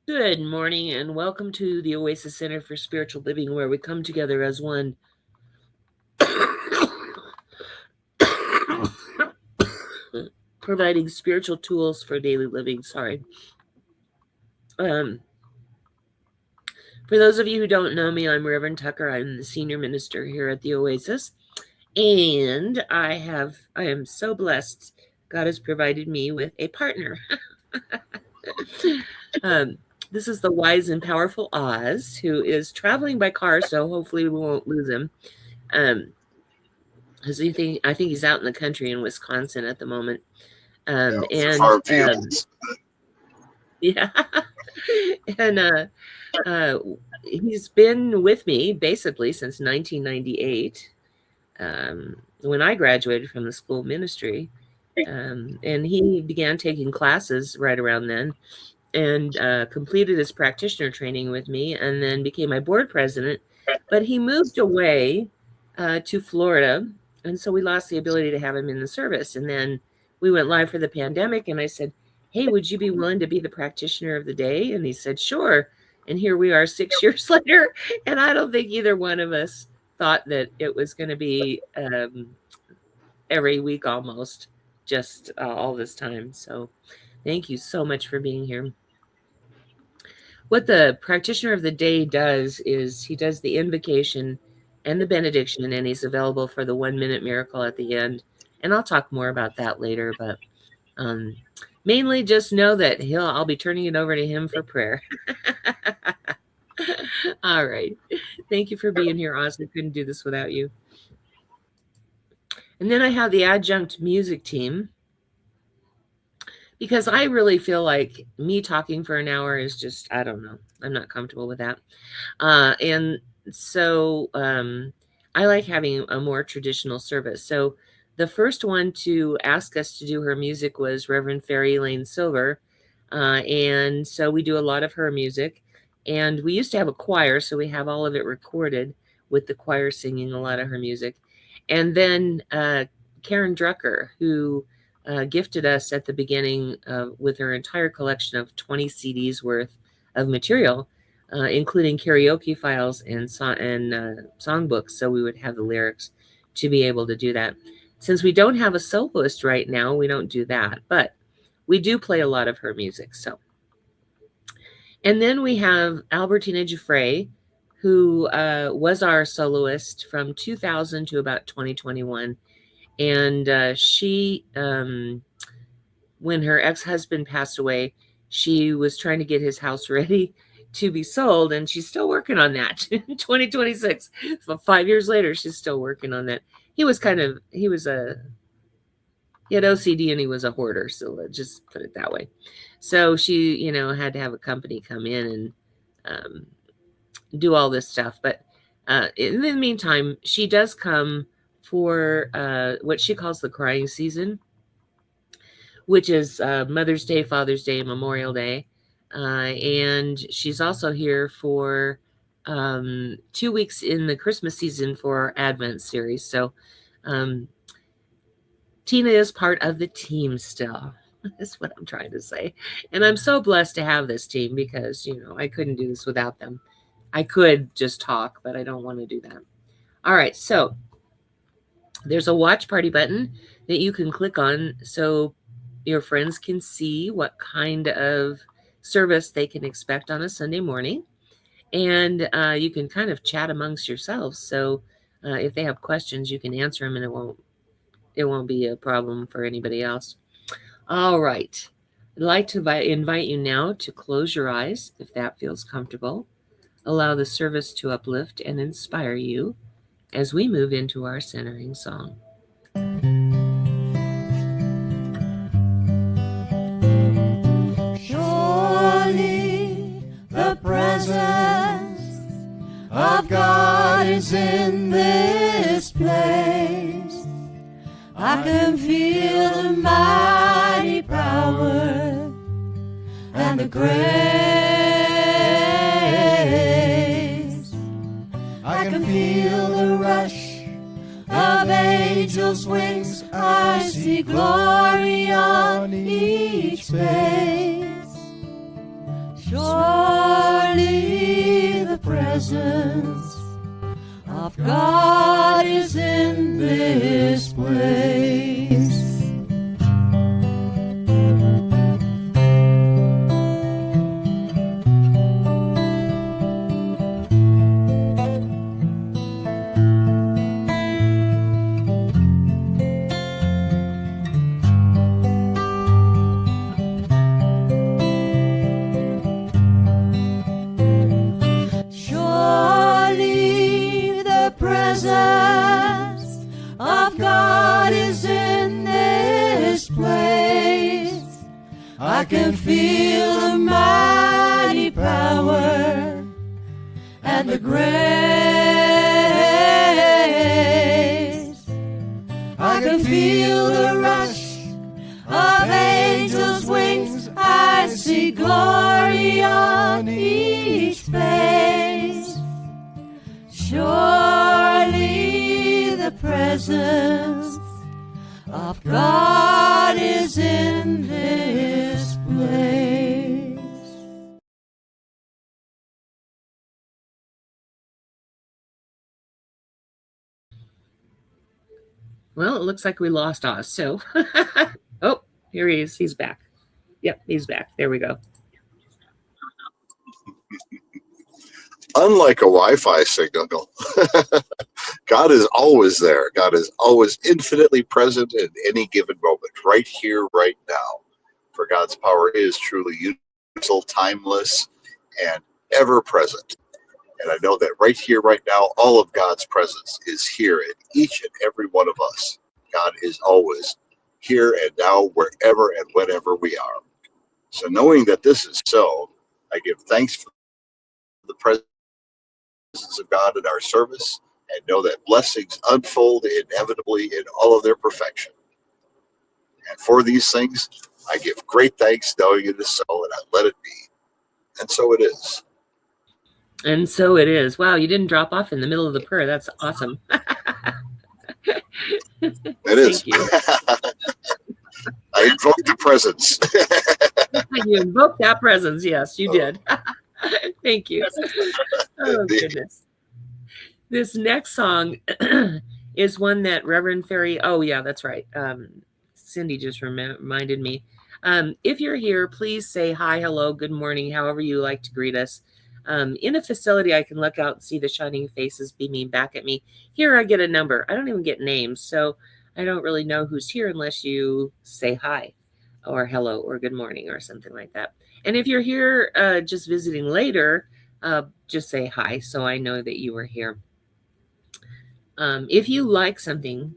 Good morning and welcome to the Oasis Center for Spiritual Living, where we come together as one, providing spiritual tools for daily living. Sorry. For those of you who don't know me, I'm Reverend Tucker. I'm the senior minister here at the Oasis, and I am so blessed. God has provided me with a partner. This is the wise and powerful Oz, who is traveling by car, so hopefully we won't lose him. Because I think he's out in the country in Wisconsin at the moment. Yeah, and he's been with me basically since 1998, when I graduated from the school ministry, and he began taking classes right around then, and completed his practitioner training with me, and then became my board president. But he moved away to Florida, and so we lost the ability to have him in the service. And then we went live for the pandemic, and I said, "Hey, would you be willing to be the practitioner of the day?" And he said, "Sure." And here we are 6 years later, and I don't think either one of us thought that it was going to be every week almost, just all this time. So thank you so much for being here. What the practitioner of the day does is he does the invocation and the benediction, and he's available for the 1-minute miracle at the end. And I'll talk more about that later, but mainly just know that I'll be turning it over to him for prayer. All right. Thank you for being here, Oz. I couldn't do this without you. And then I have the adjunct music team, because I really feel like me talking for an hour is just, I don't know. I'm not comfortable with that. And so I like having a more traditional service. So the first one to ask us to do her music was Reverend Fairy Lane Silver. And so we do a lot of her music. And we used to have a choir, so we have all of it recorded with the choir singing a lot of her music. And then Karen Drucker, who gifted us at the beginning with her entire collection of 20 CDs worth of material, including karaoke files and songbooks, so we would have the lyrics to be able to do that. Since we don't have a soloist right now, we don't do that, but we do play a lot of her music. So, and then we have Albertina Giuffre, who was our soloist from 2000 to about 2021. And she, when her ex-husband passed away, she was trying to get his house ready to be sold, and she's still working on that. 2026, 5 years later, she's still working on that. He had OCD and he was a hoarder, so let's just put it that way. So she, had to have a company come in and do all this stuff. But in the meantime, she does come for what she calls the crying season, which is Mother's Day, Father's Day, Memorial Day. And she's also here for 2 weeks in the Christmas season for our Advent series. So Tina is part of the team still. That's what I'm trying to say. And I'm so blessed to have this team because, I couldn't do this without them. I could just talk, but I don't want to do that. All right, so there's a watch party button that you can click on so your friends can see what kind of service they can expect on a Sunday morning. And you can kind of chat amongst yourselves. So if they have questions, you can answer them, and it won't be a problem for anybody else. All right. I'd like to invite you now to close your eyes if that feels comfortable. Allow the service to uplift and inspire you as we move into our centering song. Surely the presence of God is in this place. I can feel the mighty power and the grace. I can feel the rush of angels' wings. I see glory on each face. Surely presence of God is in this place. Surely the presence of God is in this place. I can feel the mighty power and the grace. I can feel the rush of angels' wings. I see glory on each face. Surely the presence of God is in this place. Well, it looks like we lost Oz. So, oh, here he is. He's back. Yep, he's back. There we go. Unlike a Wi-Fi signal, God is always there. God is always infinitely present in any given moment, right here, right now. For God's power is truly universal, timeless, and ever present. And I know that right here, right now, all of God's presence is here in each and every one of us. God is always here and now, wherever and whenever we are. So knowing that this is so, I give thanks for the presence of God in our service, and know that blessings unfold inevitably in all of their perfection. And for these things, I give great thanks, knowing it is so, and I let it be. And so it is. And so it is. Wow, you didn't drop off in the middle of the prayer. That's awesome. It is. Thank you. I invoke the presence. You invoked that presence. Yes, you did. Thank you. Oh, goodness. This next song is one that Reverend Ferry, oh, yeah, that's right. Cindy just reminded me. If you're here, please say hi, hello, good morning, however you like to greet us. In a facility, I can look out and see the shining faces beaming back at me. Here I get a number. I don't even get names, so I don't really know who's here unless you say hi or hello or good morning or something like that. And if you're here just visiting later, just say hi so I know that you are here. If you like something,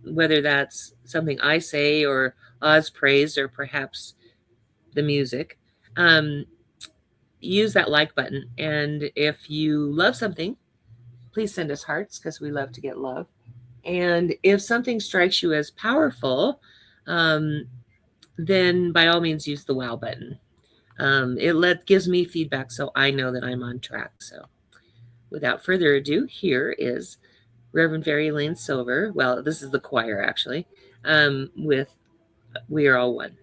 whether that's something I say or Oz praise or perhaps the music, use that like button. And if you love something, please send us hearts because we love to get love. And if something strikes you as powerful, then by all means use the wow button. It gives me feedback so I know that I'm on track. So without further ado, here is Reverend Ferry Lane Silver. Well, this is the choir actually, with We Are All One.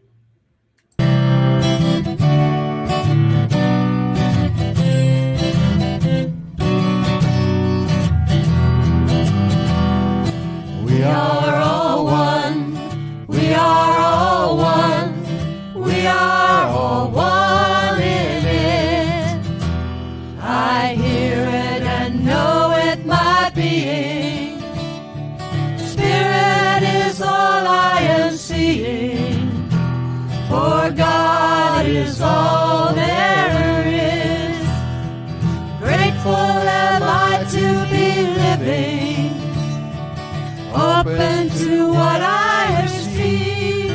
We are all one. We are all one. We are all one in it. I hear it and know it, my being. Spirit is all I am seeing. For God is all there is. Grateful am I to be living, open to what I receive,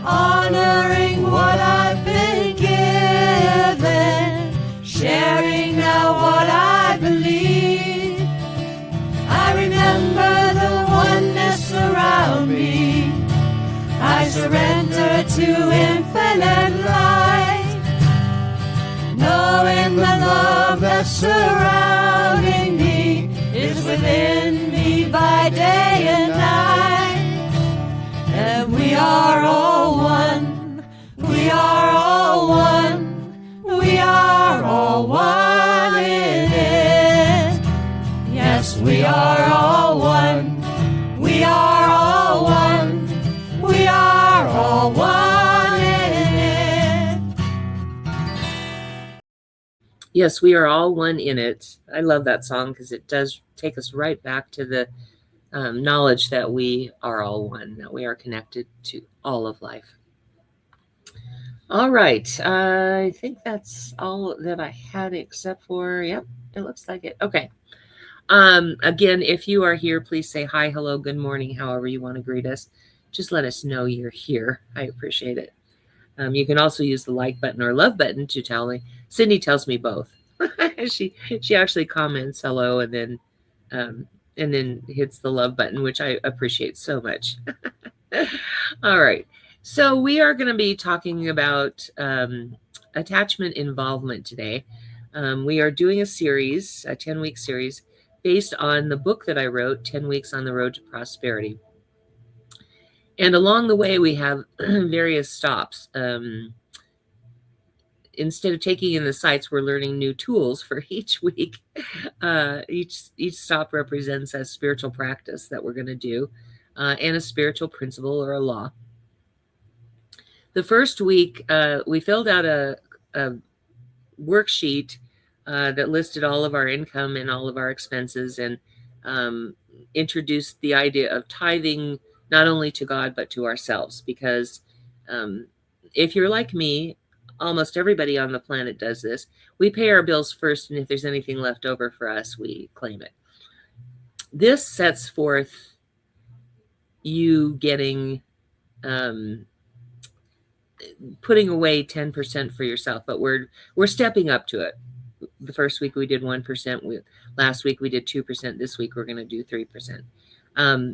honoring what I've been given, sharing now what I believe. I remember the oneness around me. I surrender to infinite light, knowing the love that's surrounding me is within me by day and night. And we are all one. We are all one. We are all one. Yes, we are all one in it. I love that song because it does take us right back to the knowledge that we are all one, that we are connected to all of life. All right. I think that's all that I had except for, yep, it looks like it. Okay. Again, if you are here, please say hi, hello, good morning, however you want to greet us. Just let us know you're here. I appreciate it. You can also use the like button or love button to tell me. Cindy tells me both. she actually comments hello and then hits the love button, which I appreciate so much. All right. So we are going to be talking about attachment involvement today. We are doing a series, a 10-week series, based on the book that I wrote, 10 Weeks on the Road to Prosperity. And along the way, we have various stops. Instead of taking in the sites, we're learning new tools for each week. Each stop represents a spiritual practice that we're going to do and a spiritual principle or a law. The first week, we filled out a worksheet that listed all of our income and all of our expenses and introduced the idea of tithing not only to God, but to ourselves. Because if you're like me, almost everybody on the planet does this. We pay our bills first, and if there's anything left over for us, we claim it. This sets forth you getting, putting away 10% for yourself, but we're stepping up to it. The first week we did 1%. Last week we did 2%. This week we're going to do 3%.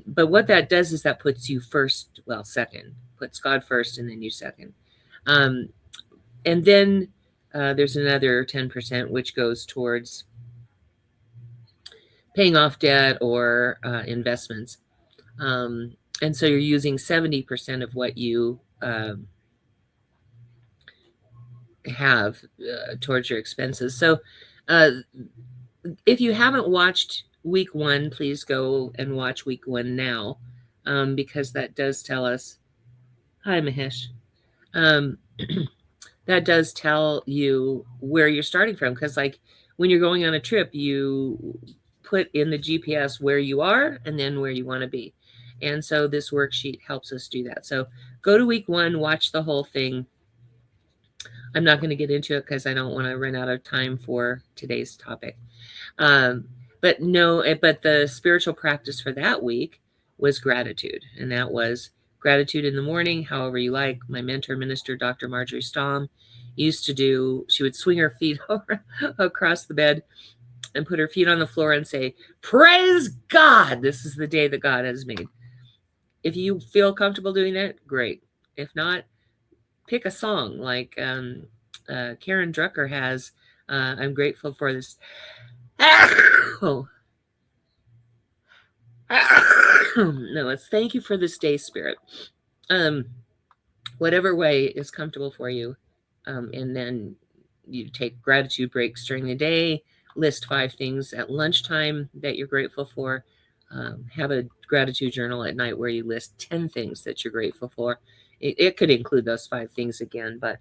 But what that does is that puts you first, well, second, puts God first and then you second. And then there's another 10%, which goes towards paying off debt or investments. And so you're using 70% of what you have towards your expenses. So if you haven't watched week 1, please go and watch week 1 now, because that does tell us, hi Mahesh, that does tell you where you're starting from. Because like when you're going on a trip, you put in the GPS where you are and then where you want to be. And so this worksheet helps us do that. So go to week 1, watch the whole thing. I'm not going to get into it because I don't want to run out of time for today's topic. But the spiritual practice for that week was gratitude. And that was gratitude in the morning, however you like. My mentor, Minister Dr. Marjorie Stamm, used to do, she would swing her feet across the bed and put her feet on the floor and say, praise God, this is the day that God has made. If you feel comfortable doing that, great. If not, pick a song like Karen Drucker has, I'm grateful for this. No, it's thank you for this day, Spirit. Whatever way is comfortable for you. And then you take gratitude breaks during the day, list 5 things at lunchtime that you're grateful for. Have a gratitude journal at night where you list 10 things that you're grateful for. It could include those 5 things again, but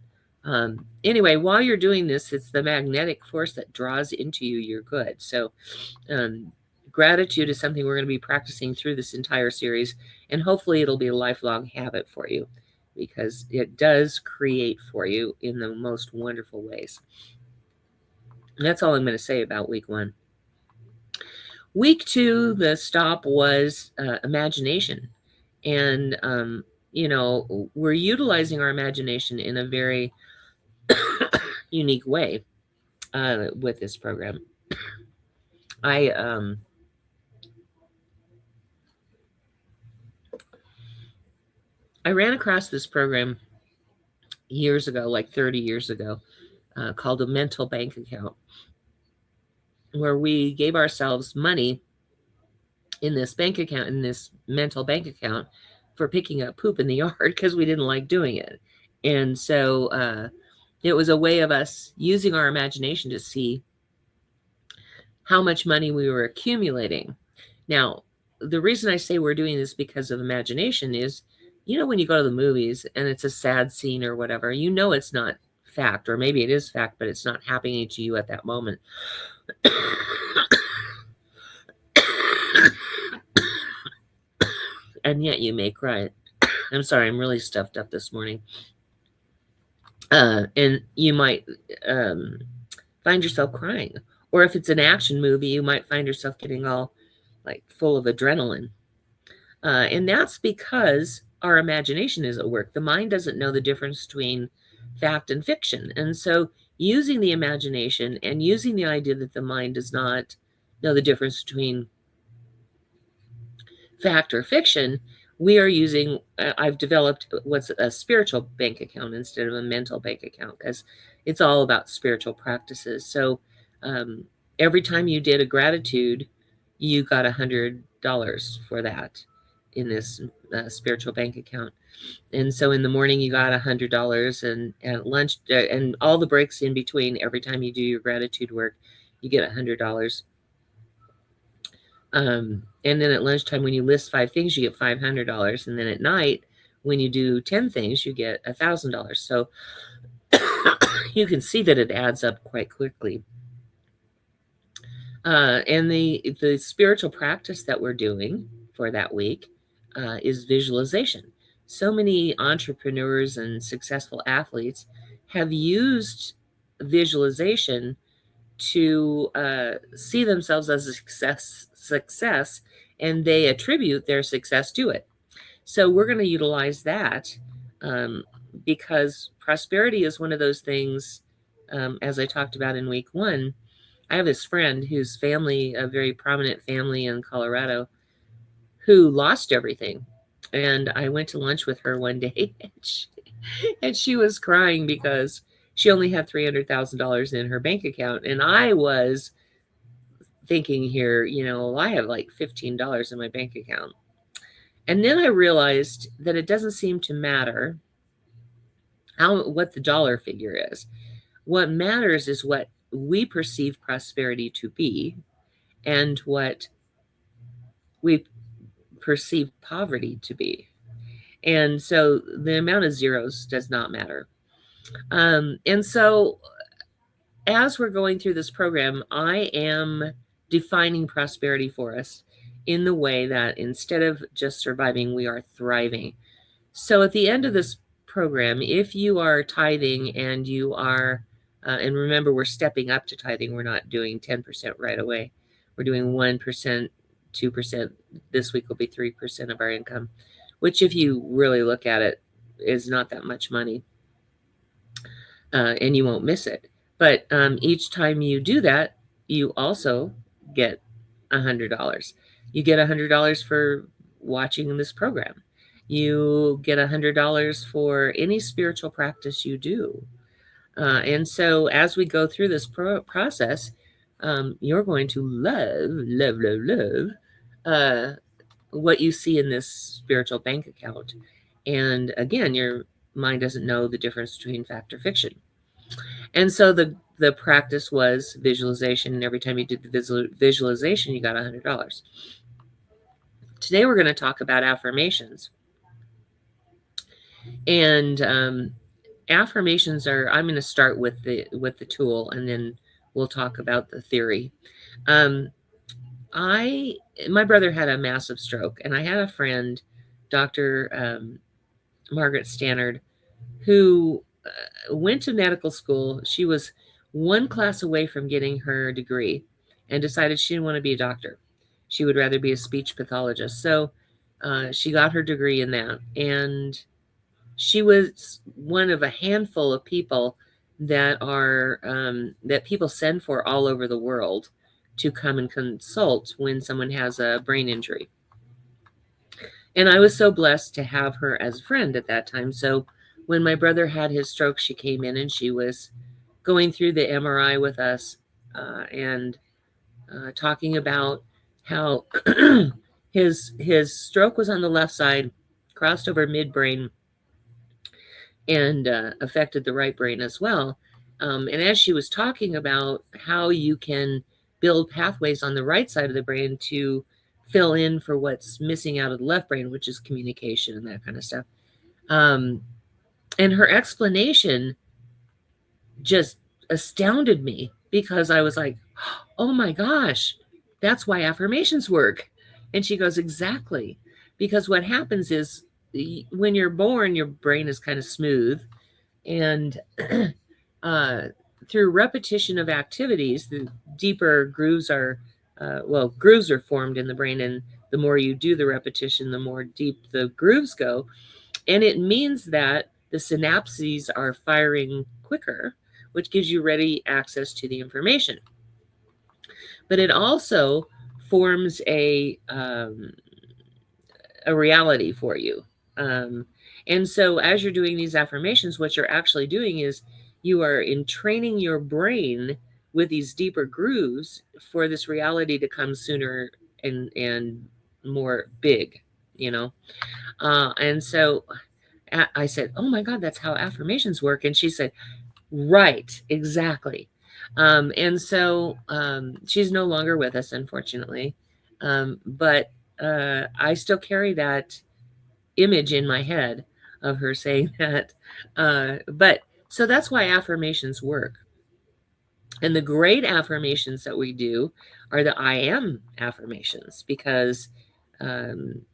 anyway, while you're doing this, it's the magnetic force that draws into you your good. So gratitude is something we're going to be practicing through this entire series, and hopefully it'll be a lifelong habit for you, because it does create for you in the most wonderful ways. And that's all I'm going to say about week 1. Week 2, the stop was imagination. And we're utilizing our imagination in a very unique way with this program. I ran across this program years ago, like 30 years ago, called a mental bank account, where we gave ourselves money in this bank account, in this mental bank account, for picking up poop in the yard because we didn't like doing it. And so it was a way of us using our imagination to see how much money we were accumulating. Now, the reason I say we're doing this because of imagination is, when you go to the movies and it's a sad scene or whatever, it's not fact, or maybe it is fact, but it's not happening to you at that moment. And yet you may cry. I'm sorry, I'm really stuffed up this morning. And you might find yourself crying. Or if it's an action movie, you might find yourself getting all like full of adrenaline. And that's because our imagination is at work. The mind doesn't know the difference between fact and fiction. And so using the imagination and using the idea that the mind does not know the difference between fact or fiction, we are using, I've developed what's a spiritual bank account instead of a mental bank account, because it's all about spiritual practices. So every time you did a gratitude, you got $100 for that in this spiritual bank account. And so in the morning you got $100, and at lunch and all the breaks in between, every time you do your gratitude work, you get $100. And then at lunchtime, when you list 5 things, you get $500. And then at night, when you do 10 things, you get $1,000. So you can see that it adds up quite quickly. And the spiritual practice that we're doing for that week is visualization. So many entrepreneurs and successful athletes have used visualization to see themselves as a success, and they attribute their success to it. So we're going to utilize that because prosperity is one of those things, as I talked about in week 1. I have this friend whose family, a very prominent family in Colorado, who lost everything. And I went to lunch with her one day, and she was crying because she only had $300,000 in her bank account. And I was thinking here, I have like $15 in my bank account. And then I realized that it doesn't seem to matter what the dollar figure is. What matters is what we perceive prosperity to be and what we perceive poverty to be. And so the amount of zeros does not matter. And so as we're going through this program, I am defining prosperity for us in the way that instead of just surviving, we are thriving. So at the end of this program, if you are tithing and you are, and remember, we're stepping up to tithing. We're not doing 10% right away. We're doing 1%, 2%. This week will be 3% of our income, which if you really look at it, is not that much money. And you won't miss it. But each time you do that, you also get $100. You get $100 for watching this program. You get $100 for any spiritual practice you do. And so as we go through this process, you're going to love what you see in this spiritual bank account. And again, your mind doesn't know the difference between fact or fiction. And so the practice was visualization. And every time you did the visualization, you got $100. Today, we're going to talk about affirmations. And affirmations are, I'm going to start with the tool, and then we'll talk about the theory. My brother had a massive stroke, and I had a friend, Dr. Margaret Stannard, who went to medical school. She was one class away from getting her degree and decided she didn't want to be a doctor. She would rather be a speech pathologist. So she got her degree in that. And she was one of a handful of people that are that people send for all over the world to come and consult when someone has a brain injury. And I was so blessed to have her as a friend at that time. So when my brother had his stroke, she came in and she was going through the MRI with us and talking about how his stroke was on the left side, crossed over midbrain, and affected the right brain as well. And as she was talking about how you can build pathways on the right side of the brain to fill in for what's missing out of the left brain, which is communication and that kind of stuff. And her explanation just astounded me, because I was like, oh my gosh, that's why affirmations work. And she goes, exactly. Because what happens is, when you're born, your brain is kind of smooth. And uh, through repetition of activities, the deeper grooves are, grooves are formed in the brain. And the more you do the repetition, the more deep the grooves go. And it means that the synapses are firing quicker, which gives you ready access to the information. But it also forms a reality for you. And so as you're doing these affirmations, what you're actually doing is you are entraining your brain with these deeper grooves for this reality to come sooner and more big, you know? And so I said, oh my God, that's how affirmations work. And she said, right, exactly. And so she's no longer with us, unfortunately. But I still carry that image in my head of her saying that. But so that's why affirmations work. And the great affirmations that we do are the I am affirmations, because even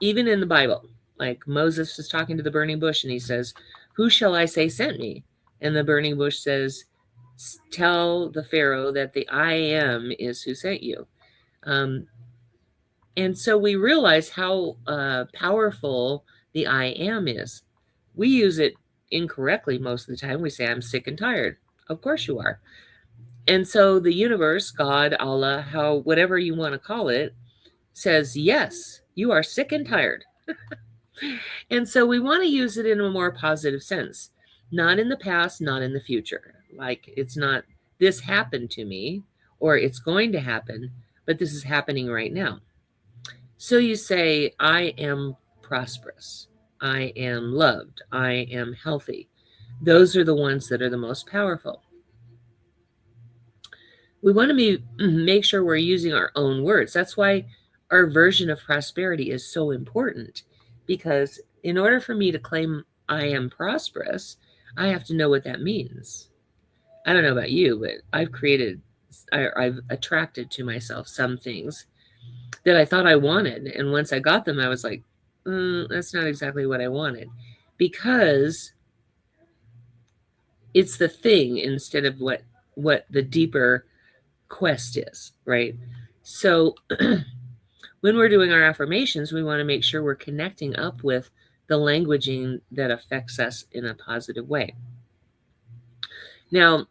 in the Bible, like Moses was talking to the burning bush and he says, who shall I say sent me? And the burning bush says, tell the Pharaoh that the I am is who sent you. And so we realize how powerful the I am is. We use it incorrectly most of the time. We say, I'm sick and tired. Of course you are. And so the universe, God, Allah, whatever you want to call it, says, yes, you are sick and tired. And so we want to use it in a more positive sense, not in the past, not in the future. Like, it's not, this happened to me, or it's going to happen, but this is happening right now. So you say, I am prosperous. I am loved. I am healthy. Those are the ones that are the most powerful. We want to make sure we're using our own words. That's why our version of prosperity is so important, because in order for me to claim I am prosperous, I have to know what that means. I don't know about you, but I've attracted to myself some things that I thought I wanted. And once I got them, I was like, that's not exactly what I wanted, because it's the thing instead of what the deeper quest is, right? So when we're doing our affirmations, we want to make sure we're connecting up with the languaging that affects us in a positive way. Now,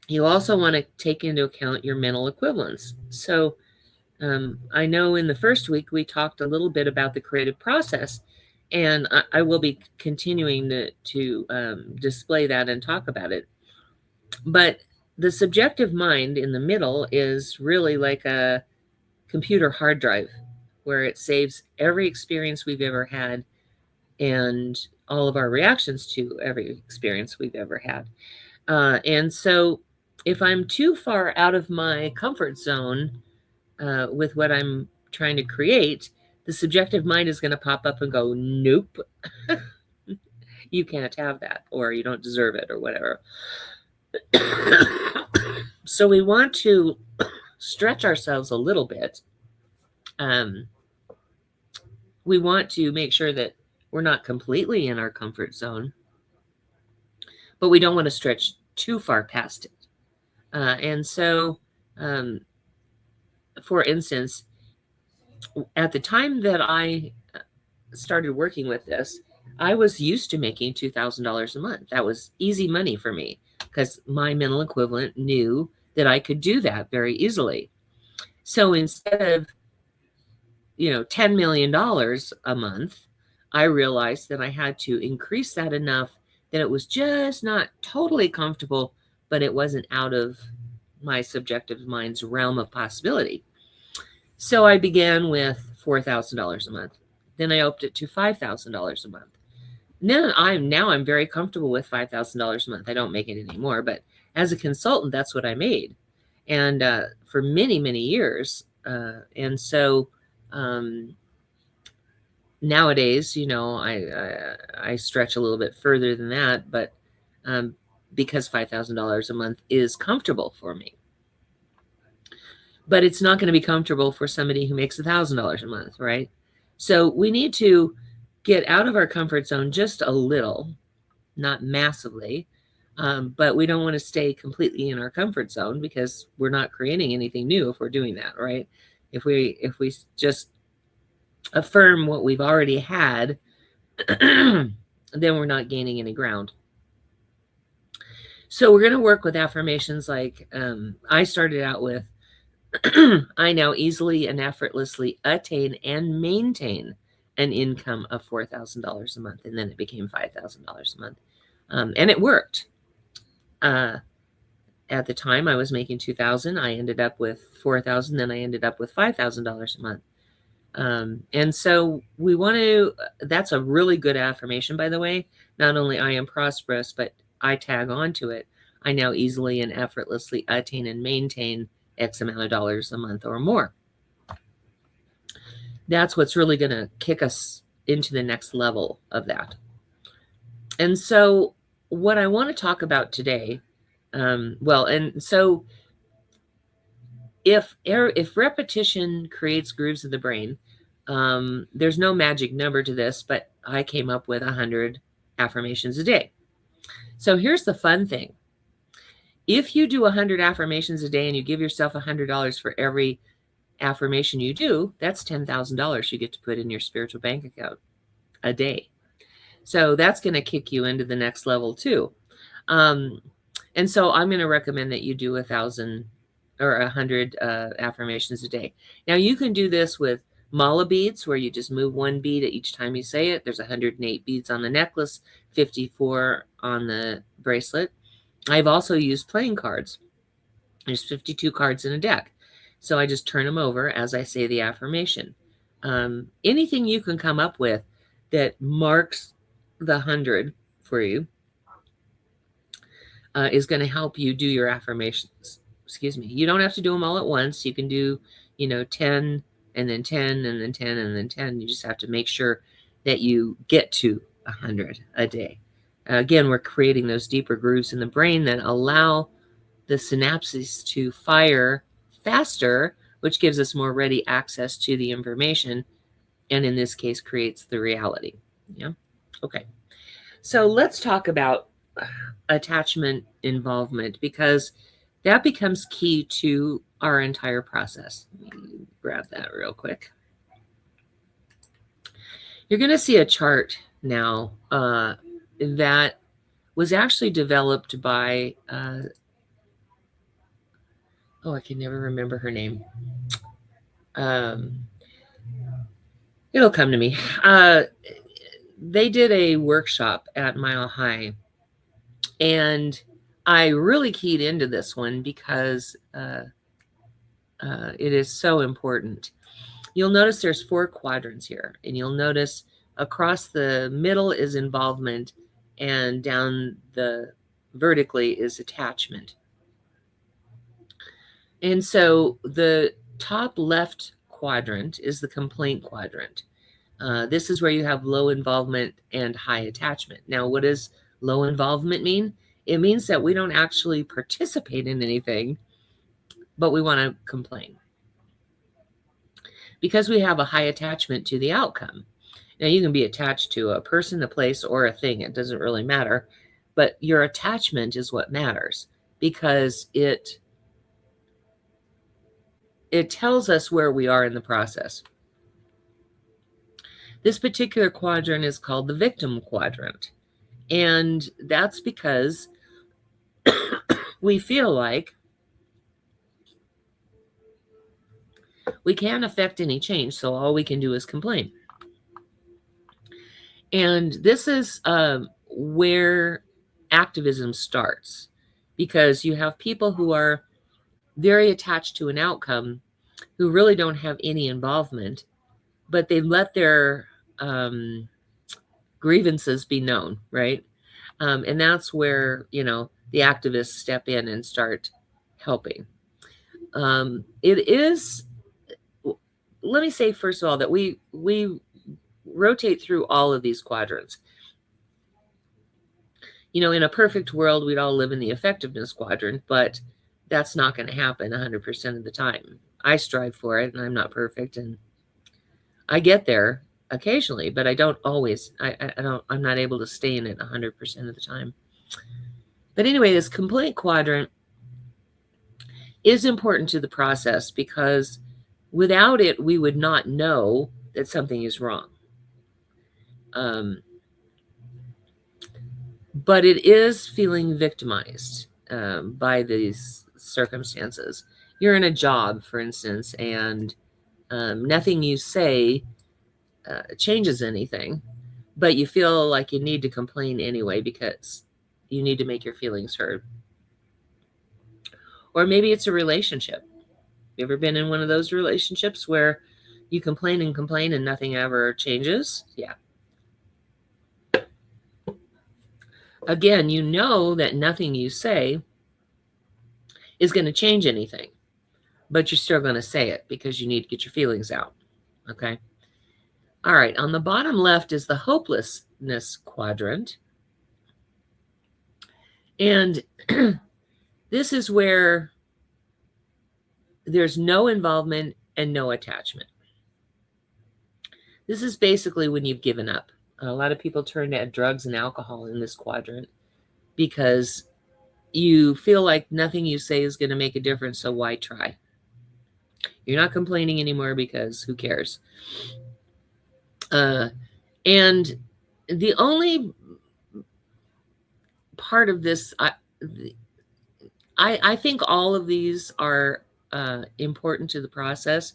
you also want to take into account your mental equivalence. So I know in the first week we talked a little bit about the creative process, and I will be continuing to display that and talk about it. But the subjective mind in the middle is really like a computer hard drive, where it saves every experience we've ever had and all of our reactions to every experience we've ever had. And so if I'm too far out of my comfort zone with what I'm trying to create, the subjective mind is going to pop up and go, nope, you can't have that, or you don't deserve it, or whatever. So we want to stretch ourselves a little bit. We want to make sure that we're not completely in our comfort zone, but we don't want to stretch too far past it. And so, for instance, at the time that I started working with this, I was used to making $2,000 a month. That was easy money for me, because my mental equivalent knew that I could do that very easily. So instead of, $10 million a month, I realized that I had to increase that enough that it was just not totally comfortable, but it wasn't out of my subjective mind's realm of possibility. So I began with $4,000 a month. Then I upped it to $5,000 a month. Now I'm very comfortable with $5,000 a month. I don't make it anymore, but as a consultant, that's what I made, and for many, many years. And so nowadays, I stretch a little bit further than that, but because $5,000 a month is comfortable for me. But it's not going to be comfortable for somebody who makes $1,000 a month, right? So we need to get out of our comfort zone just a little, not massively, but we don't want to stay completely in our comfort zone because we're not creating anything new if we're doing that, right? If we just affirm what we've already had, then we're not gaining any ground. So we're going to work with affirmations like I started out with, I now easily and effortlessly attain and maintain an income of $4,000 a month. And then it became $5,000 a month. And it worked. At the time I was making $2,000. I ended up with $4,000. Then I ended up with $5,000 a month. And so we want to, that's a really good affirmation, by the way. Not only I am prosperous, but I tag on to it. I now easily and effortlessly attain and maintain X amount of dollars a month or more. That's what's really going to kick us into the next level of that. And so what I want to talk about today, if repetition creates grooves in the brain, there's no magic number to this, but I came up with 100 affirmations a day. So here's the fun thing. If you do 100 affirmations a day and you give yourself $100 for every affirmation you do, that's $10,000 you get to put in your spiritual bank account a day. So that's going to kick you into the next level too. And so I'm going to recommend that you do 1,000 or 100 affirmations a day. Now you can do this with mala beads, where you just move one bead at each time you say it. There's 108 beads on the necklace, 54 on the bracelet. I've also used playing cards. There's 52 cards in a deck. So I just turn them over as I say the affirmation. Anything you can come up with that marks the 100 for you is going to help you do your affirmations. Excuse me. You don't have to do them all at once. You can do, 10 and then 10 and then 10 and then 10. You just have to make sure that you get to 100 a day. Again, we're creating those deeper grooves in the brain that allow the synapses to fire faster, which gives us more ready access to the information, and in this case, creates the reality. Yeah. Okay. So let's talk about attachment involvement, because that becomes key to our entire process. Let me grab that real quick. You're going to see a chart now that was actually developed by, I can never remember her name. It'll come to me. They did a workshop at Mile High, and I really keyed into this one because it is so important. You'll notice there's 4 quadrants here, and you'll notice across the middle is involvement, and down the vertically is attachment. And so the top left quadrant is the complaint quadrant. This is where you have low involvement and high attachment. Now, what does low involvement mean? It means that we don't actually participate in anything, but we want to complain because we have a high attachment to the outcome. Now, you can be attached to a person, a place, or a thing. It doesn't really matter. But your attachment is what matters, because it tells us where we are in the process. This particular quadrant is called the victim quadrant. And that's because we feel like we can't affect any change, so all we can do is complain. And this is where activism starts, because you have people who are very attached to an outcome who really don't have any involvement, but they let their grievances be known, right? And that's where, the activists step in and start helping. It is, let me say, first of all, that we rotate through all of these quadrants. in a perfect world, we'd all live in the effectiveness quadrant, but that's not going to happen 100% of the time. I strive for it, and I'm not perfect, and I get there occasionally, but I don't always. I'm not able to stay in it 100% of the time. But anyway, this complaint quadrant is important to the process because without it, we would not know that something is wrong. But it is feeling victimized by these circumstances. You're in a job, for instance, and nothing you say changes anything, but you feel like you need to complain anyway because you need to make your feelings heard. Or maybe it's a relationship. You ever been in one of those relationships where you complain and complain and nothing ever changes? Yeah. Again, you know that nothing you say is going to change anything, but you're still going to say it because you need to get your feelings out. Okay. All right. On the bottom left is the hopelessness quadrant. And this is where there's no involvement and no attachment. This is basically when you've given up. A lot of people turn to drugs and alcohol in this quadrant because you feel like nothing you say is going to make a difference, so why try? You're not complaining anymore because who cares? And the only part of this, I think all of these are important to the process,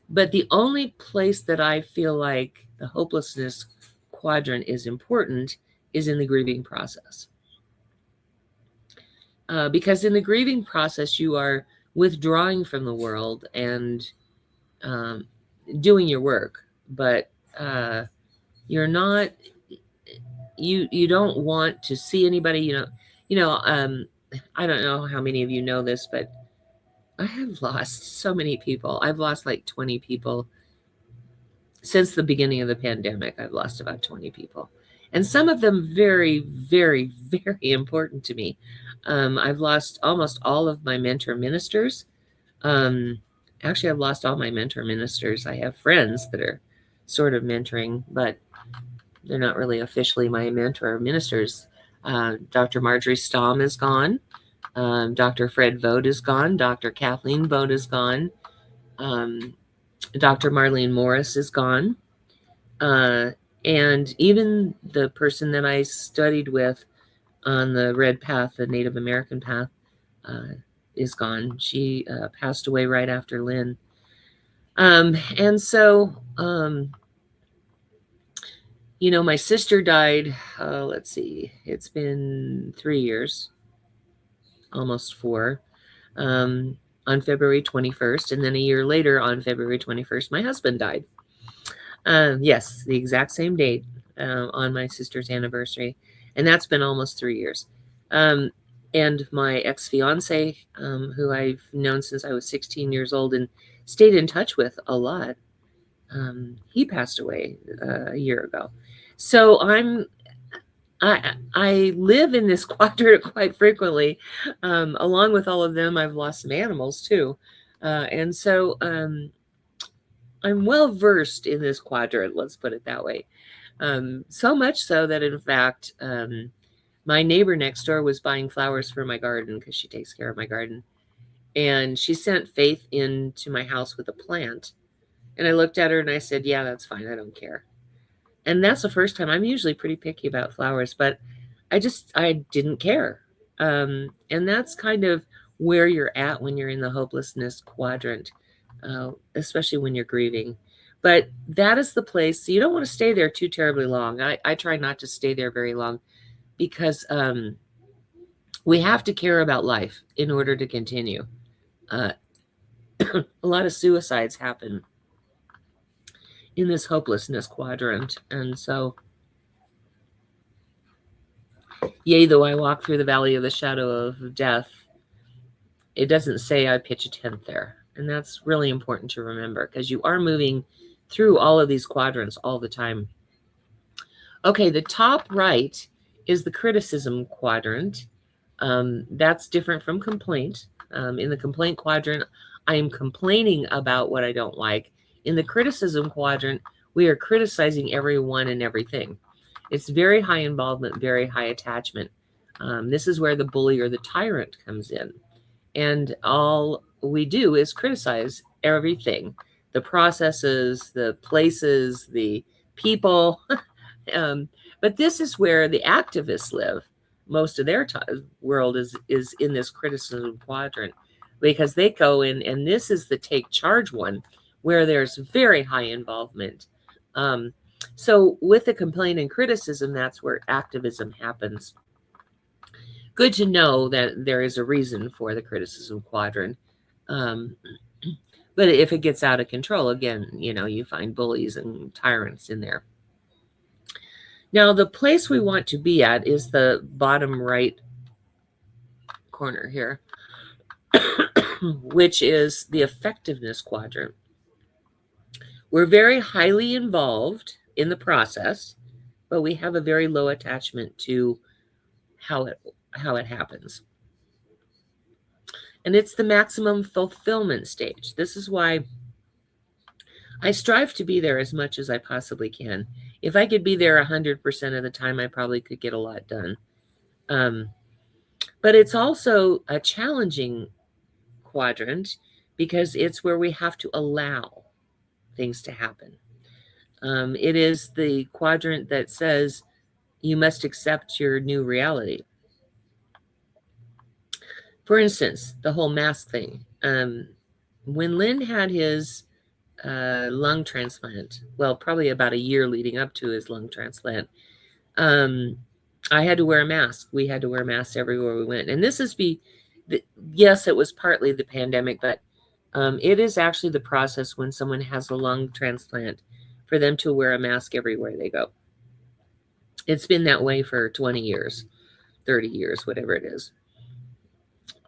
but the only place that I feel like the hopelessness quadrant is important is in the grieving process. Because in the grieving process, you are withdrawing from the world and doing your work, but you're not, you don't want to see anybody, I don't know how many of you know this, but I have lost so many people. I've lost like 20 people since the beginning of the pandemic. I've lost about 20 people, and some of them very, very, very important to me. I've lost almost all of my mentor ministers. Actually, I've lost all my mentor ministers. I have friends that are sort of mentoring, but they're not really officially my mentor ministers. Dr. Marjorie Stamm is gone. Dr. Fred Vogt is gone. Dr. Kathleen Vogt is gone. Dr. Marlene Morris is gone. And even the person that I studied with on the Red Path, the Native American path, is gone. She passed away right after Lynn. And so, my sister died, let's see, it's been 3 years, almost 4, on February 21st. And then a year later, on February 21st, my husband died. Yes, the exact same date on my sister's anniversary. And that's been almost 3 years. And my ex-fiance, who I've known since I was 16 years old and stayed in touch with a lot, he passed away a year ago. So I live in this quadrant quite frequently. Along with all of them, I've lost some animals too. And so I'm well versed in this quadrant, let's put it that way. So much so that, in fact, my neighbor next door was buying flowers for my garden because she takes care of my garden. And she sent Faith into my house with a plant. And I looked at her and I said, yeah, that's fine. I don't care. And that's the first time. I'm usually pretty picky about flowers, but I didn't care. And that's kind of where you're at when you're in the hopelessness quadrant, especially when you're grieving. But that is the place. You don't want to stay there too terribly long. I try not to stay there very long because we have to care about life in order to continue. A lot of suicides happen in this hopelessness quadrant. And so, yea, though I walk through the valley of the shadow of death, it doesn't say I pitch a tent there. And that's really important to remember because you are moving through all of these quadrants all the time. Okay, the top right is the criticism quadrant. That's different from complaint. In the complaint quadrant, I am complaining about what I don't like. In the criticism quadrant, we are criticizing everyone and everything. It's very high involvement, very high attachment. This is where the bully or the tyrant comes in. And all we do is criticize everything, the processes, the places, the people. But this is where the activists live. Most of their world is in this criticism quadrant, because they go in, and this is the take charge one, where there's very high involvement. So with the complaint and criticism, that's where activism happens. Good to know that there is a reason for the criticism quadrant. But if it gets out of control, again, you find bullies and tyrants in there. Now, the place we want to be at is the bottom right corner here, which is the effectiveness quadrant. We're very highly involved in the process, but we have a very low attachment to how it happens. And it's the maximum fulfillment stage. This is why I strive to be there as much as I possibly can. If I could be there 100% of the time, I probably could get a lot done. But it's also a challenging quadrant, because it's where we have to allow things to happen. It is the quadrant that says you must accept your new reality. For instance, the whole mask thing. When Lynn had his lung transplant, well, probably about a year leading up to his lung transplant, I had to wear a mask. We had to wear masks everywhere we went. And this is yes, it was partly the pandemic, but it is actually the process when someone has a lung transplant for them to wear a mask everywhere they go. It's been that way for 20 years, 30 years, whatever it is.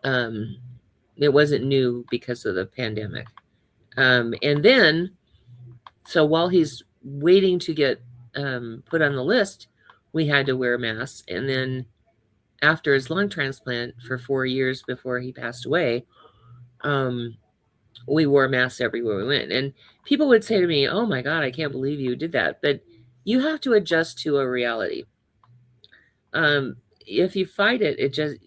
It wasn't new because of the pandemic. And then, so while he's waiting to get put on the list, we had to wear masks. And then after his lung transplant for 4 years before he passed away, we wore masks everywhere we went. And people would say to me, "Oh my God, I can't believe you did that." But you have to adjust to a reality. If you fight it, it just,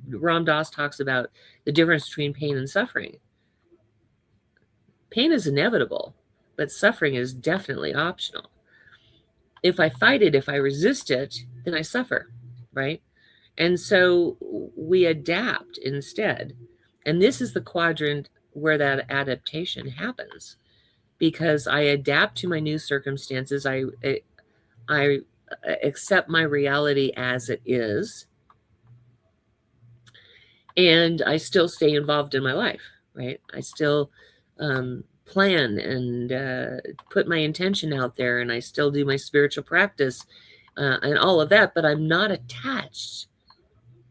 Ram Dass talks about the difference between pain and suffering. Pain is inevitable, but suffering is definitely optional. If I fight it, if I resist it, then I suffer, right? And so we adapt instead. And this is the quadrant where that adaptation happens, because I adapt to my new circumstances. I accept my reality as it is, and I still stay involved in my life, right? I still plan and put my intention out there, and I still do my spiritual practice and all of that, but I'm not attached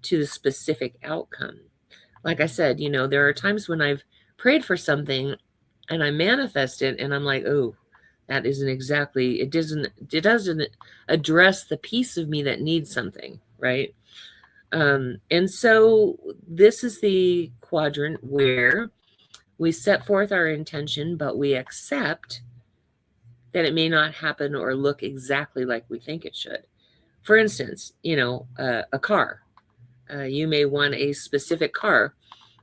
to the specific outcome. Like I said, there are times when I've prayed for something and I manifest it, and I'm like, oh, that isn't exactly, it doesn't address the piece of me that needs something, right? And so this is the quadrant where we set forth our intention, but we accept that it may not happen or look exactly like we think it should. For instance, a car. You may want a specific car,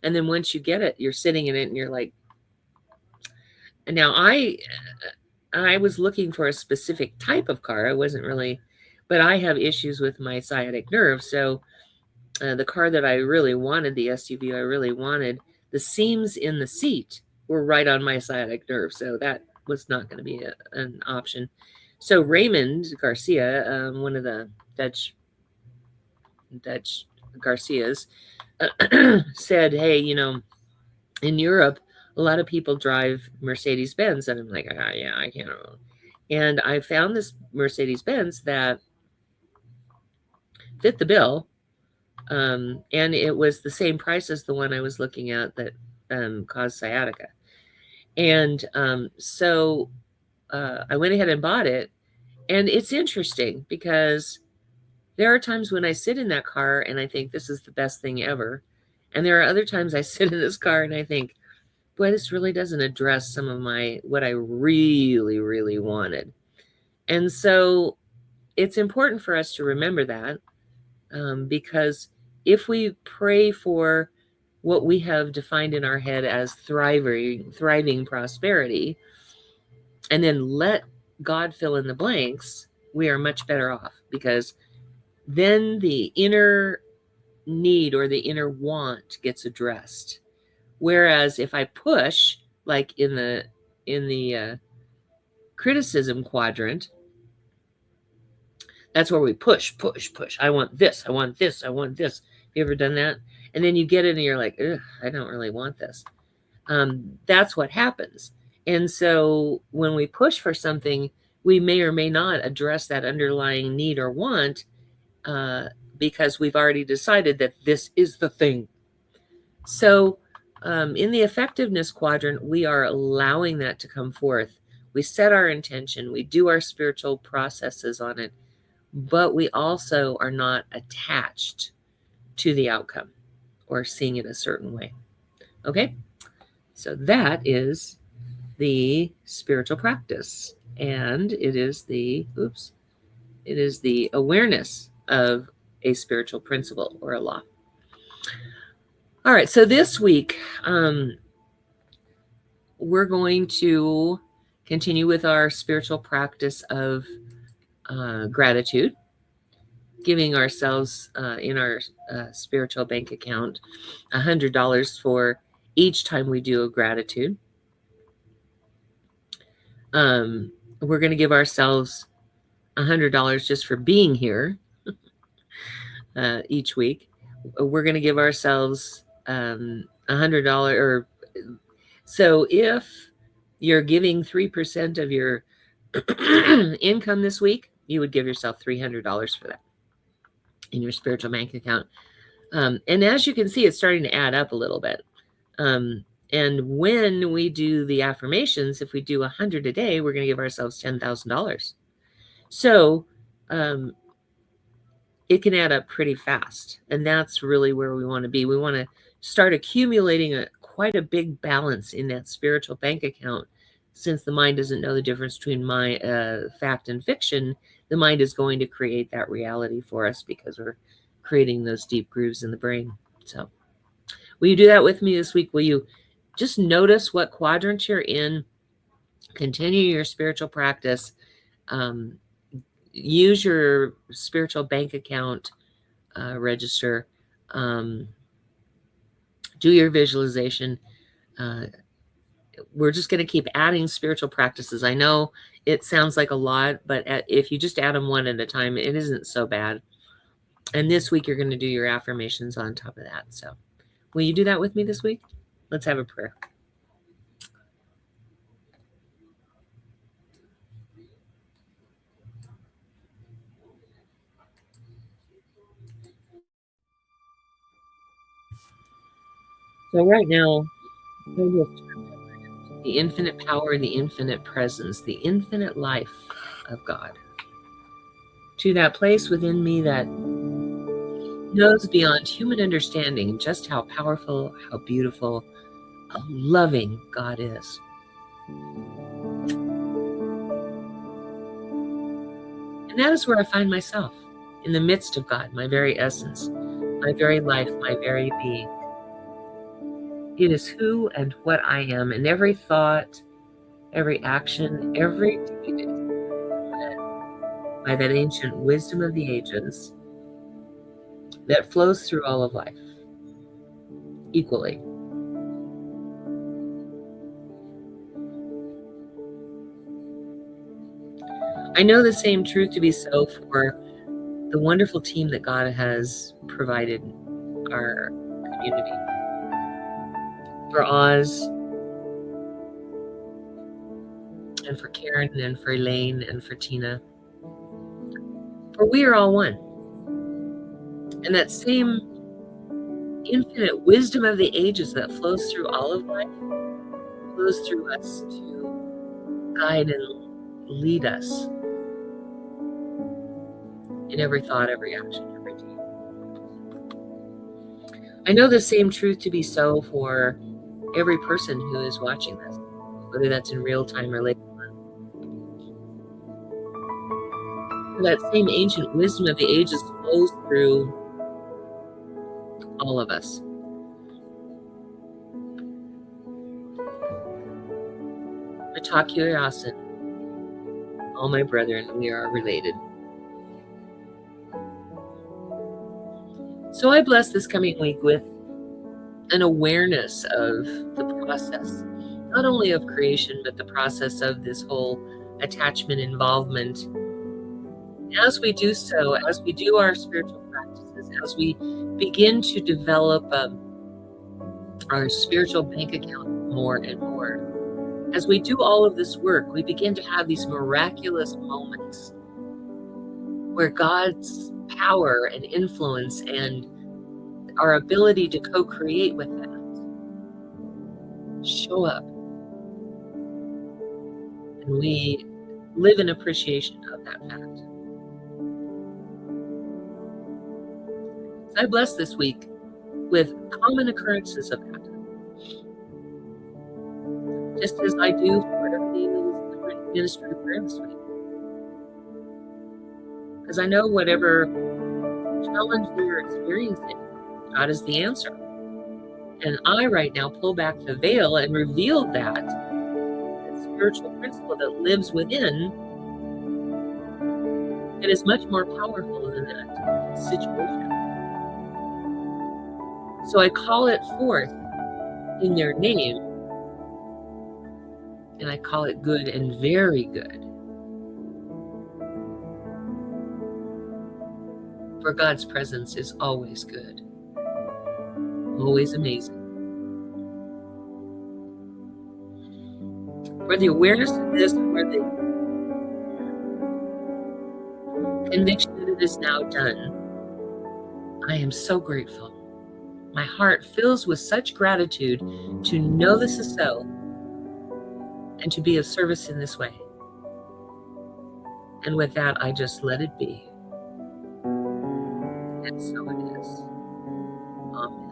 and then once you get it, you're sitting in it and you're like, now I was looking for a specific type of car. I wasn't really, but I have issues with my sciatic nerve. So the car that I really wanted, the SUV I really wanted, the seams in the seat were right on my sciatic nerve. So that was not going to be an option. So Raymond Garcia, one of the Dutch Garcias, said, hey, in Europe, a lot of people drive Mercedes-Benz. And I'm like, yeah, I can't. And I found this Mercedes-Benz that fit the bill. And it was the same price as the one I was looking at that caused sciatica. And so I went ahead and bought it. And it's interesting because There are times when I sit in that car and I think this is the best thing ever. And there are other times I sit in this car and I think, boy, this really doesn't address some of what I really, really wanted. And so it's important for us to remember that, because if we pray for what we have defined in our head as thriving prosperity, and then let God fill in the blanks, we are much better off, because then the inner need or the inner want gets addressed. Whereas if I push, like in the criticism quadrant, that's where we push. I want this. I want this. I want this. Have you ever done that? And then you get it and you're like, ugh, I don't really want this. That's what happens. And so when we push for something, we may or may not address that underlying need or want, because we've already decided that this is the thing. So in the effectiveness quadrant, we are allowing that to come forth. We set our intention. We do our spiritual processes on it, but we also are not attached to the outcome or seeing it a certain way. Okay? So that is the spiritual practice. And it is the awareness of a spiritual principle or a law. All right, so this week, we're going to continue with our spiritual practice of gratitude, giving ourselves in our spiritual bank account $100 for each time we do a gratitude. We're going to give ourselves $100 just for being here each week. We're going to give ourselves $100, or so if you're giving 3% of your income this week, you would give yourself $300 for that in your spiritual bank account. And as you can see, it's starting to add up a little bit. And when we do the affirmations, if we do 100 a day, we're going to give ourselves $10,000. So it can add up pretty fast. And that's really where we want to be. We want to start accumulating quite a big balance in that spiritual bank account. Since the mind doesn't know the difference between fact and fiction, the mind is going to create that reality for us because we're creating those deep grooves in the brain. So will you do that with me this week? Will you just notice what quadrant you're in, continue your spiritual practice, use your spiritual bank account register, do your visualization. We're just going to keep adding spiritual practices. I know it sounds like a lot, but if you just add them one at a time, it isn't so bad. And this week, you're going to do your affirmations on top of that. So will you do that with me this week? Let's have a prayer. So right now, the infinite power, the infinite presence, the infinite life of God, to that place within me that knows beyond human understanding just how powerful, how beautiful, how loving God is. And that is where I find myself, in the midst of God, my very essence, my very life, my very being. It is who and what I am, and every thought, every action, every deed is led by that ancient wisdom of the ages that flows through all of life equally. I know the same truth to be so for the wonderful team that God has provided our community. For Oz, and for Karen, and for Elaine, and for Tina. For we are all one. And that same infinite wisdom of the ages that flows through all of life flows through us to guide and lead us in every thought, every action, every deed. I know the same truth to be so for every person who is watching this, whether that's in real time or later. That same ancient wisdom of the ages flows through all of us. Mitakuyasin, all my brethren, we are related. So I bless this coming week with an awareness of the process, not only of creation, but the process of this whole attachment involvement. As we do so, as we do our spiritual practices, as we begin to develop our spiritual bank account more and more, as we do all of this work, we begin to have these miraculous moments where God's power and influence and our ability to co-create with that show up. And we live in appreciation of that fact. So I bless this week with common occurrences of that. Just as I do for every ministry prayer this week. Because I know whatever challenge you're experiencing, God is the answer. And I right now pull back the veil and reveal that spiritual principle that lives within that is much more powerful than that situation. So I call it forth in their name, and I call it good and very good. For God's presence is always good, always amazing. For the awareness of this, for the conviction that it is now done, I am so grateful. My heart fills with such gratitude to know this is so and to be of service in this way. And with that, I just let it be. And so it is. Amen.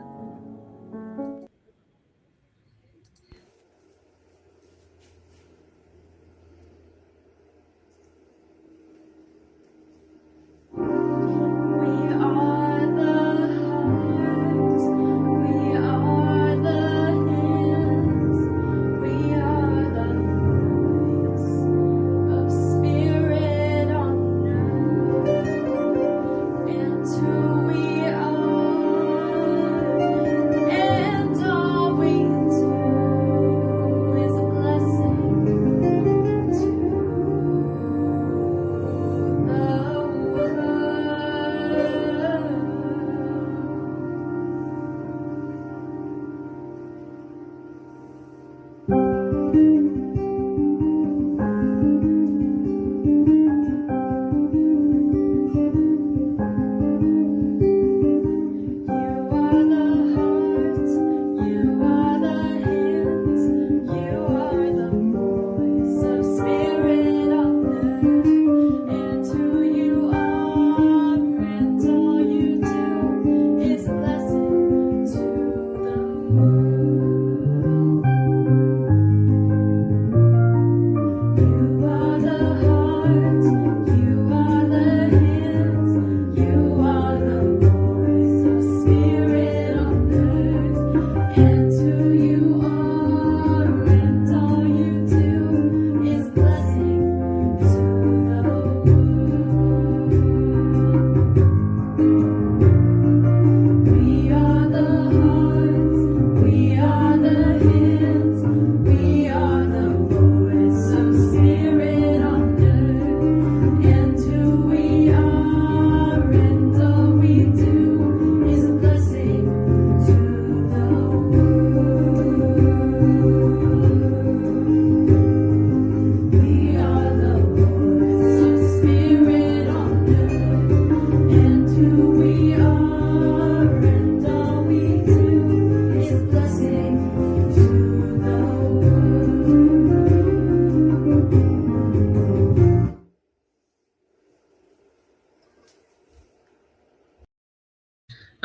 We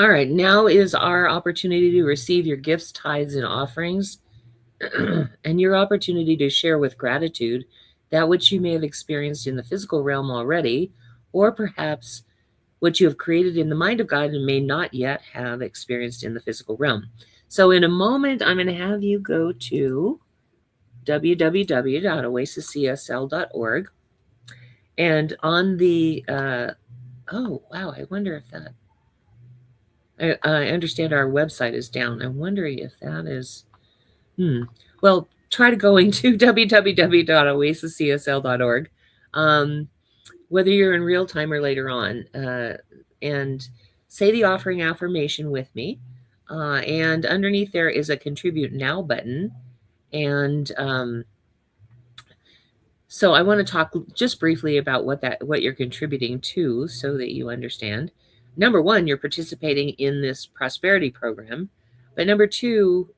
All right, now is our opportunity to receive your gifts, tithes, and offerings, and your opportunity to share with gratitude that which you may have experienced in the physical realm already, or perhaps what you have created in the mind of God and may not yet have experienced in the physical realm. So in a moment, I'm going to have you go to www.oasiscsl.org, and on the oh wow, I wonder if that I understand our website is down. I'm wondering if that is well, try to going to www.oasiscsl.org, whether you're in real time or later on, and say the offering affirmation with me. And underneath there is a contribute now button. And so I want to talk just briefly about what you're contributing to so that you understand. Number one, you're participating in this prosperity program. But number two,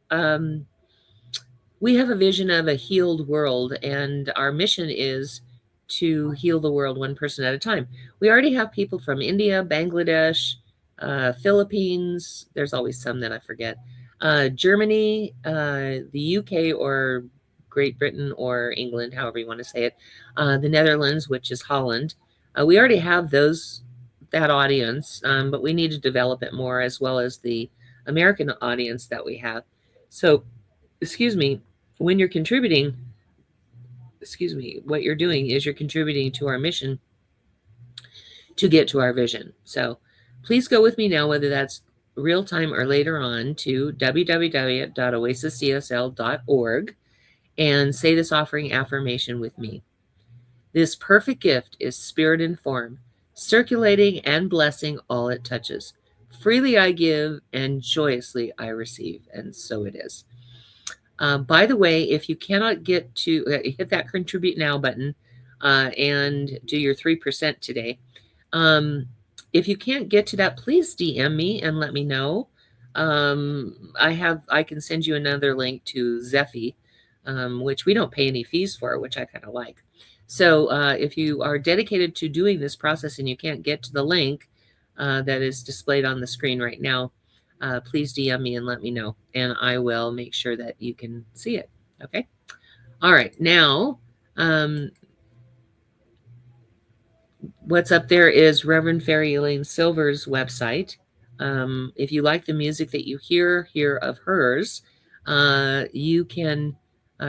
we have a vision of a healed world, and our mission is to heal the world one person at a time. We already have people from India, Bangladesh, Philippines. There's always some that I forget. Germany, the UK or Great Britain or England, however you want to say it. The Netherlands, which is Holland. We already have that audience, but we need to develop it more, as well as the American audience that we have. So, when you're contributing, what you're doing is you're contributing to our mission to get to our vision. So please go with me now, whether that's real time or later on, to www.oasiscsl.org and say this offering affirmation with me. This perfect gift is spirit and form, circulating and blessing all it touches. Freely I give and joyously I receive. And so it is. By the way, if you cannot get to hit that contribute now button and do your 3% today, if you can't get to that, please DM me and let me know. I can send you another link to Zephy, which we don't pay any fees for, which I kind of like. So if you are dedicated to doing this process and you can't get to the link that is displayed on the screen right now, please DM me and let me know, and I will make sure that you can see it. Okay. All right. Now, what's up there is Reverend Fairy Elaine Silver's website. If you like the music that you hear of hers, you can.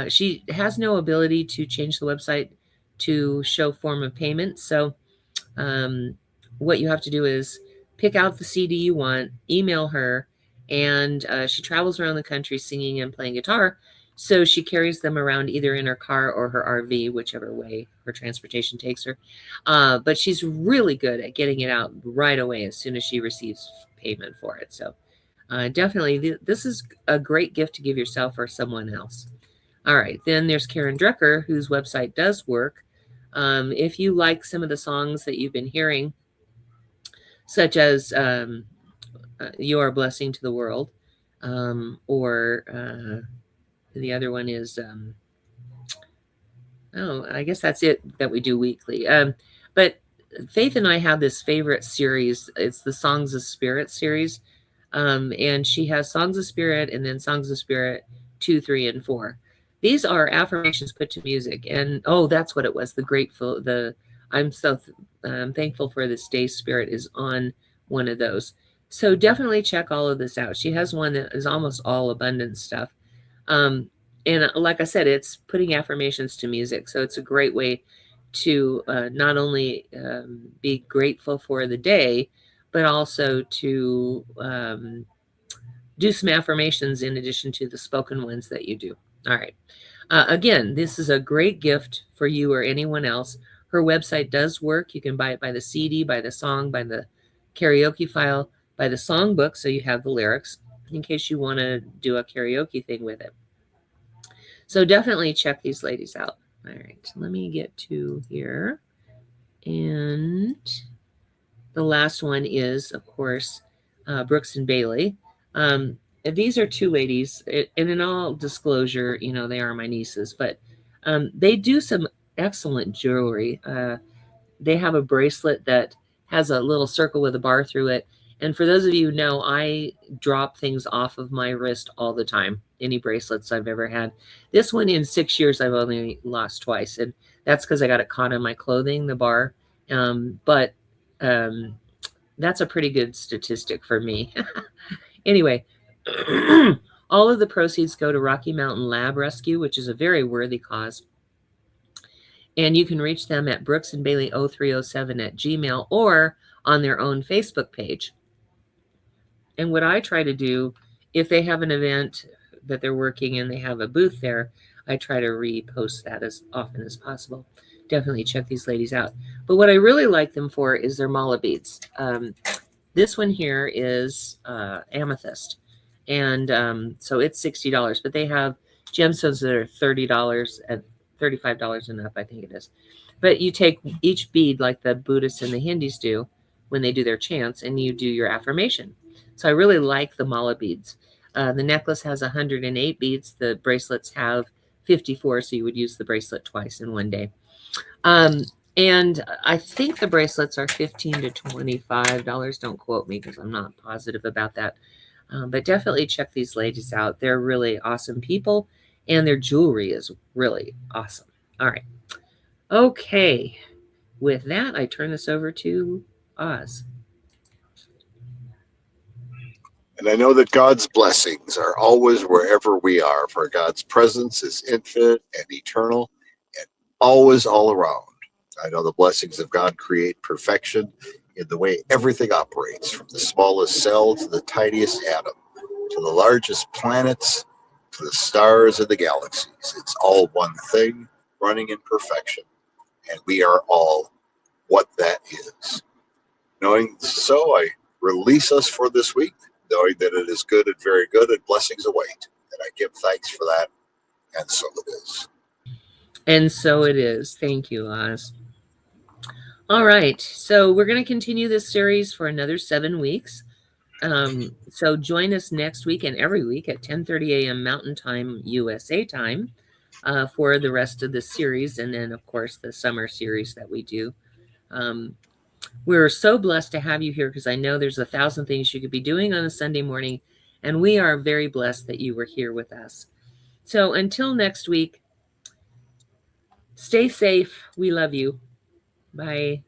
She has no ability to change the website to show form of payment. So, what you have to do is pick out the CD you want, email her, and she travels around the country singing and playing guitar. So she carries them around either in her car or her RV, whichever way her transportation takes her. But she's really good at getting it out right away as soon as she receives payment for it. So definitely, this is a great gift to give yourself or someone else. All right, then there's Karen Drucker, whose website does work. If you like some of the songs that you've been hearing, such as You Are a Blessing to the World, or the other one is, I guess that's it that we do weekly. But Faith and I have this favorite series. It's the Songs of Spirit series. And she has Songs of Spirit and then Songs of Spirit 2, 3, and 4. These are affirmations put to music. And that's what it was. I'm so thankful for this day spirit is on one of those. So definitely check all of this out. She has one that is almost all abundance stuff. And like I said, it's putting affirmations to music. So it's a great way to not only be grateful for the day, but also to do some affirmations in addition to the spoken ones that you do. All right. Again, this is a great gift for you or anyone else. Her website does work. You can buy it by the CD, by the song, by the karaoke file, by the songbook, so you have the lyrics in case you want to do a karaoke thing with it. So definitely check these ladies out. All right, let me get to here. And the last one is, of course, Brooks and Bailey. These are two ladies, and in all disclosure, they are my nieces, but they do some excellent jewelry. They have a bracelet that has a little circle with a bar through it, And for those of you who know, I drop things off of my wrist all the time, any bracelets I've ever had. This one in 6 years, I've only lost twice. And that's because I got it caught in my clothing, the bar. But that's a pretty good statistic for me. Anyway, all of the proceeds go to Rocky Mountain Lab Rescue, which is a very worthy cause. And you can reach them at brooksandbailey0307@gmail or on their own Facebook page. And what I try to do, if they have an event that they're working in, they have a booth there, I try to repost that as often as possible. Definitely check these ladies out. But what I really like them for is their mala beads. This one here is amethyst. And so it's $60, but they have gemstones that are $30 and $35 and up, I think it is. But you take each bead like the Buddhists and the Hindus do when they do their chants, and you do your affirmation. So I really like the mala beads. The necklace has 108 beads. The bracelets have 54, so you would use the bracelet twice in one day. And I think the bracelets are $15 to $25. Don't quote me because I'm not positive about that. But definitely check these ladies out. They're really awesome people, and their jewelry is really awesome. All right. Okay. With that, I turn this over to Oz. And I know that God's blessings are always wherever we are, for God's presence is infinite and eternal and always all around. I know the blessings of God create perfection in the way everything operates, from the smallest cell to the tiniest atom, to the largest planets, to the stars and the galaxies. It's all one thing, running in perfection, and we are all what that is. Knowing so, I release us for this week, knowing that it is good and very good, and blessings await. And I give thanks for that, and so it is. And so it is. Thank you, Oz. All right. So we're going to continue this series for another 7 weeks. So join us next week and every week at 10:30 a.m. Mountain Time, USA time, for the rest of the series. And then, of course, the summer series that we do. We're so blessed to have you here because I know there's 1,000 things you could be doing on a Sunday morning, and we are very blessed that you were here with us. So until next week, stay safe. We love you. Bye.